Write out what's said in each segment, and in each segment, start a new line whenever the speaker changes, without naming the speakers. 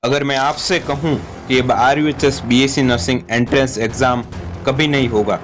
अगर मैं आपसे कहूं कि अब RUHS BSc nursing entrance exam कभी नहीं होगा,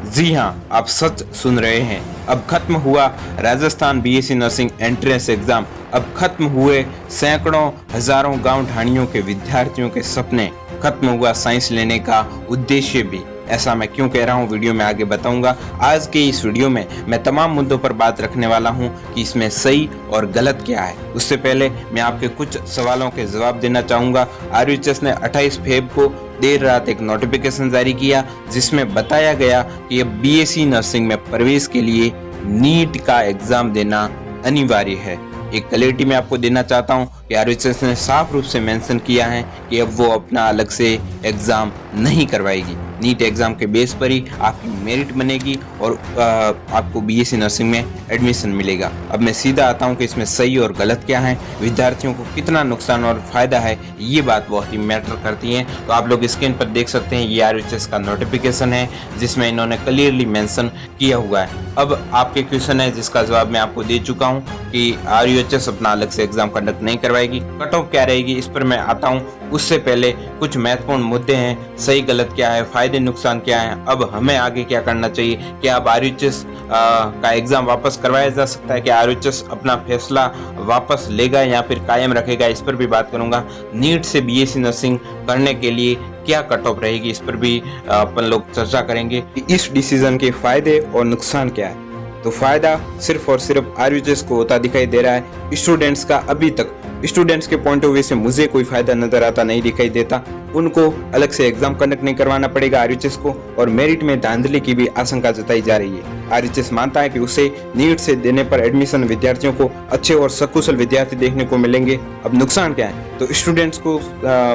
जी हां, आप सच सुन रहे हैं। अब खत्म हुआ Rajasthan BSc nursing entrance exam. अब खत्म हुए सैकड़ों हजारों गांव ढाणियों के विद्यार्थियों के सपने। खत्म हुआ साइंस लेने का उद्देश्य भी। ऐसा मैं क्यों कह रहा हूं, वीडियो में आगे बताऊंगा। आज के इस वीडियो में मैं तमाम मुद्दों पर बात रखने वाला हूं कि इसमें सही और गलत क्या है। उससे पहले मैं आपके कुछ सवालों के जवाब देना चाहूंगा। RUHS ने 28 फेब को देर रात एक नोटिफिकेशन जारी किया, जिसमें बताया गया कि अब BSc नर्सिंग में प्रवेश के लिए नीट का एग्जाम देना अनिवार्य है। एक क्लैरिटी मैं आपको देना चाहता हूं कि RUHS ने साफ रूप से मेंशन किया है कि अब वो अपना अलग से एग्जाम नहीं करवाएगी। नीट एग्जाम के बेस पर ही आपकी मेरिट बनेगी और आपको BSc नर्सिंग में एडमिशन मिलेगा। अब मैं सीधा आता हूं कि इसमें सही और गलत क्या है, विद्यार्थियों को कितना नुकसान और फायदा है, ये बात बहुत ही मैटर करती है। तो आप लोग स्क्रीन पर देख सकते हैं, ये RUHS का नोटिफिकेशन है जिसमें इन्होंने क्लियरली मेंशन किया हुआ है। अब आपके क्वेश्चन है जिसका जवाब मैं आपको दे चुका हूं कि RUHS अपना अलग से एग्जाम कंडक्ट नहीं करवाएगी। कट ऑफ क्या रहेगी इस पर मैं आता हूं। उससे पहले कुछ महत्वपूर्ण मुद्दे हैं, सही गलत क्या है, फायदे नुकसान क्या है, अब हमें आगे क्या करना चाहिए। क्या अब RUHS का एग्जाम वापस करवाया जा सकता है, क्या RUHS अपना फैसला वापस लेगा या फिर कायम रखेगा, इस पर भी बात करूंगा। नीट से BSc नर्सिंग करने के लिए क्या कट ऑफ रहेगी, इस पर भी अपन लोग चर्चा करेंगे कि इस डिसीजन के फायदे और नुकसान क्या है। तो फायदा सिर्फ और सिर्फ RUHS को होता दिखाई दे रहा है। स्टूडेंट्स का अभी तक स्टूडेंट्स के पॉइंट ऑफ व्यू से मुझे कोई फायदा नजर आता नहीं दिखाई देता। उनको अलग से एग्जाम कंडक्ट नहीं करवाना पड़ेगा RUHS को, और मेरिट में धांधली की भी आशंका जताई जा रही है। RUHS मानता है कि उसे नीट से देने पर एडमिशन विद्यार्थियों को अच्छे और सकुशल विद्यार्थी देखने को मिलेंगे। अब नुकसान क्या है, तो स्टूडेंट्स को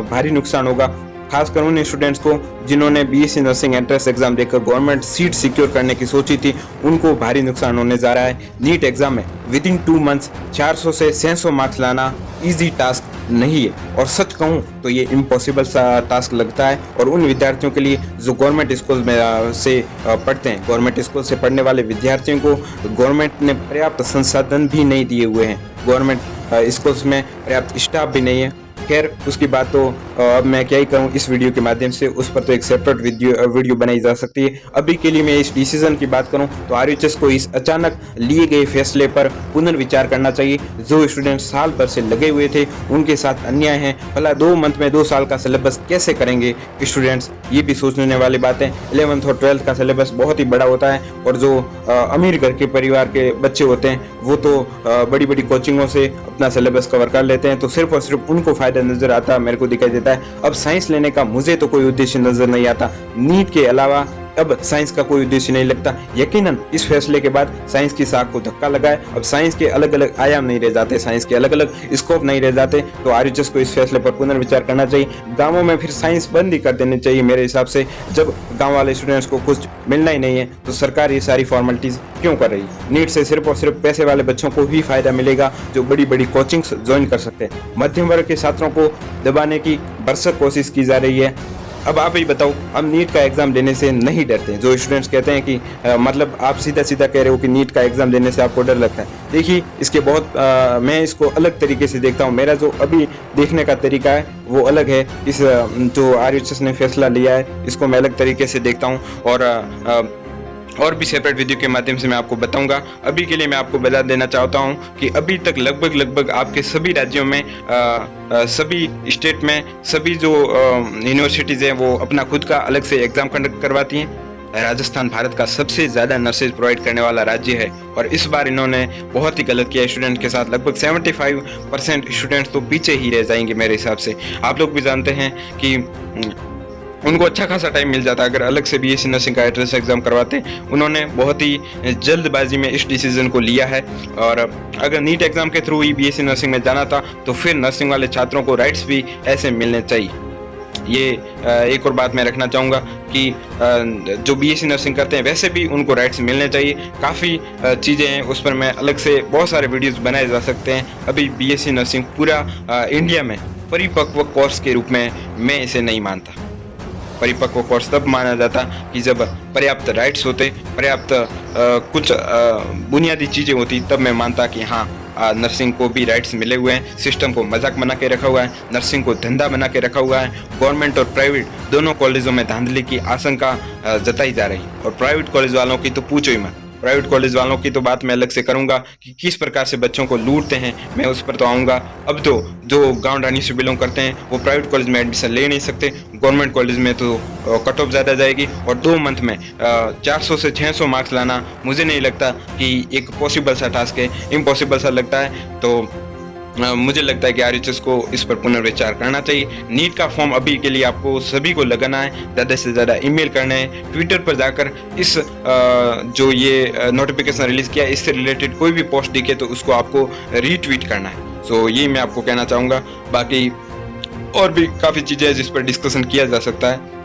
भारी नुकसान होगा, खासकर उन स्टूडेंट्स को जिन्होंने BSc नर्सिंग एंट्रेंस एग्जाम देकर गवर्नमेंट सीट सिक्योर करने की सोची थी, उनको भारी नुकसान होने जा रहा है। नीट एग्जाम में विद इन 2 मंथ्स 400 से 600 मार्क्स लाना इजी टास्क नहीं है, और सच कहूँ तो ये इम्पॉसिबल सा टास्क लगता है। और उन विद्यार्थियों के लिए जो गवर्नमेंट स्कूल में से पढ़ते हैं, गवर्नमेंट स्कूल से पढ़ने वाले विद्यार्थियों को गवर्नमेंट ने पर्याप्त संसाधन भी नहीं दिए हुए हैं। गवर्नमेंट स्कूल्स में पर्याप्त स्टाफ भी नहीं है। खैर, उसकी बात तो अब मैं क्या ही करूं इस वीडियो के माध्यम से, उस पर तो एक सेपरेट वीडियो बनाई जा सकती है। अभी के लिए मैं इस डिसीजन की बात करूं तो RUHS को इस अचानक लिए गए फैसले पर पुनर्विचार करना चाहिए। जो स्टूडेंट साल भर से लगे हुए थे उनके साथ अन्याय है। भला 2 मंथ में 2 साल का सिलेबस कैसे करेंगे स्टूडेंट्स, ये भी सोचने वाली बात है। 11th और 12th का सिलेबस बहुत ही बड़ा होता है, और जो अमीर घर के परिवार के बच्चे होते हैं वो तो बड़ी बड़ी कोचिंगों से अपना सिलेबस कवर कर लेते हैं, तो सिर्फ और सिर्फ उनको फायदा नजर आता मेरे को दिखाई देता है। अब साइंस लेने का मुझे तो कोई उद्देश्य नजर नहीं आता। नीट के अलावा अब साइंस का कोई उद्देश्य नहीं लगता। यकीनन इस फैसले के बाद साइंस की साख को धक्का लगा है। अब साइंस के अलग अलग आयाम नहीं रह जाते, साइंस के अलग अलग स्कोप नहीं रह जाते, तो RUHS को इस फैसले पर पुनर्विचार करना चाहिए। गांवों में फिर साइंस बंद ही कर देनी चाहिए मेरे हिसाब से। जब गांव वाले स्टूडेंट्स को कुछ मिलना ही नहीं है तो सरकार ये सारी फॉर्मेलिटीज क्यों कर रही है। नीट से सिर्फ और सिर्फ पैसे वाले बच्चों को ही फायदा मिलेगा जो बड़ी बड़ी कोचिंग्स ज्वाइन कर सकते हैं। मध्यम वर्ग के छात्रों को दबाने की भरसक कोशिश की जा रही है। अब आप ही बताओ, हम नीट का एग्जाम देने से नहीं डरते। जो स्टूडेंट्स कहते हैं कि मतलब आप सीधा सीधा कह रहे हो कि नीट का एग्जाम देने से आपको डर लगता है। देखिए, इसके बहुत मैं इसको अलग तरीके से देखता हूँ। मेरा जो अभी देखने का तरीका है वो अलग है। इस जो RUHS ने फैसला लिया है इसको मैं अलग तरीके से देखता हूँ, और भी सेपरेट वीडियो के माध्यम से मैं आपको बताऊंगा। अभी के लिए मैं आपको बता देना चाहता हूं कि अभी तक लगभग आपके सभी राज्यों में सभी स्टेट में सभी जो यूनिवर्सिटीज़ हैं वो अपना खुद का अलग से एग्ज़ाम कंडक्ट करवाती हैं। राजस्थान भारत का सबसे ज़्यादा नर्सेज प्रोवाइड करने वाला राज्य है, और इस बार इन्होंने बहुत ही गलत किया स्टूडेंट के साथ। लगभग 75% स्टूडेंट्स तो पीछे ही रह जाएंगे मेरे हिसाब से। आप लोग भी जानते हैं कि उनको अच्छा खासा टाइम मिल जाता अगर अलग से BSc नर्सिंग का एंट्रेंस एग्जाम करवाते। उन्होंने बहुत ही जल्दबाजी में इस डिसीजन को लिया है, और अगर नीट एग्जाम के थ्रू ही BSc नर्सिंग में जाना था तो फिर नर्सिंग वाले छात्रों को राइट्स भी ऐसे मिलने चाहिए। ये एक और बात मैं रखना चाहूँगा कि जो BSc नर्सिंग करते हैं वैसे भी उनको राइट्स मिलने चाहिए। काफ़ी चीज़ें हैं, उस पर मैं अलग से बहुत सारे वीडियोस बनाए जा सकते हैं। अभी BSc नर्सिंग पूरा इंडिया में परिपक्व कोर्स के रूप में मैं इसे नहीं मानता। परिपक्व कोर्स तब माना जाता कि जब पर्याप्त राइट्स होते, पर्याप्त कुछ बुनियादी चीज़ें होती, तब मैं मानता कि हाँ नर्सिंग को भी राइट्स मिले हुए हैं। सिस्टम को मजाक बना के रखा हुआ है, नर्सिंग को धंधा बना के रखा हुआ है। गवर्नमेंट और प्राइवेट दोनों कॉलेजों में धांधली की आशंका जताई जा रही है। और प्राइवेट कॉलेज वालों की तो पूछो ही मत। प्राइवेट कॉलेज वालों की तो बात मैं अलग से करूंगा कि किस प्रकार से बच्चों को लूटते हैं, मैं उस पर तो आऊँगा। अब तो जो गाँव रानी से बिलोंग करते हैं वो प्राइवेट कॉलेज में एडमिशन ले नहीं सकते, गवर्नमेंट कॉलेज में तो कट ऑफ ज़्यादा जाएगी। और 2 मंथ में 400 से 600 मार्क्स लाना मुझे नहीं लगता कि एक पॉसिबल सा टास्क है, इम्पॉसिबल सा लगता है। तो मुझे लगता है कि RHS को इस पर पुनर्विचार करना चाहिए। नीट का फॉर्म अभी के लिए आपको सभी को लगाना है, ज़्यादा से ज़्यादा ईमेल करना है, ट्विटर पर जाकर इस जो ये नोटिफिकेशन रिलीज़ किया इससे रिलेटेड कोई भी पोस्ट दिखे तो उसको आपको रीट्वीट करना है। सो यही मैं आपको कहना चाहूँगा। बाकी और भी काफ़ी चीज़ें हैं जिस पर डिस्कशन किया जा सकता है।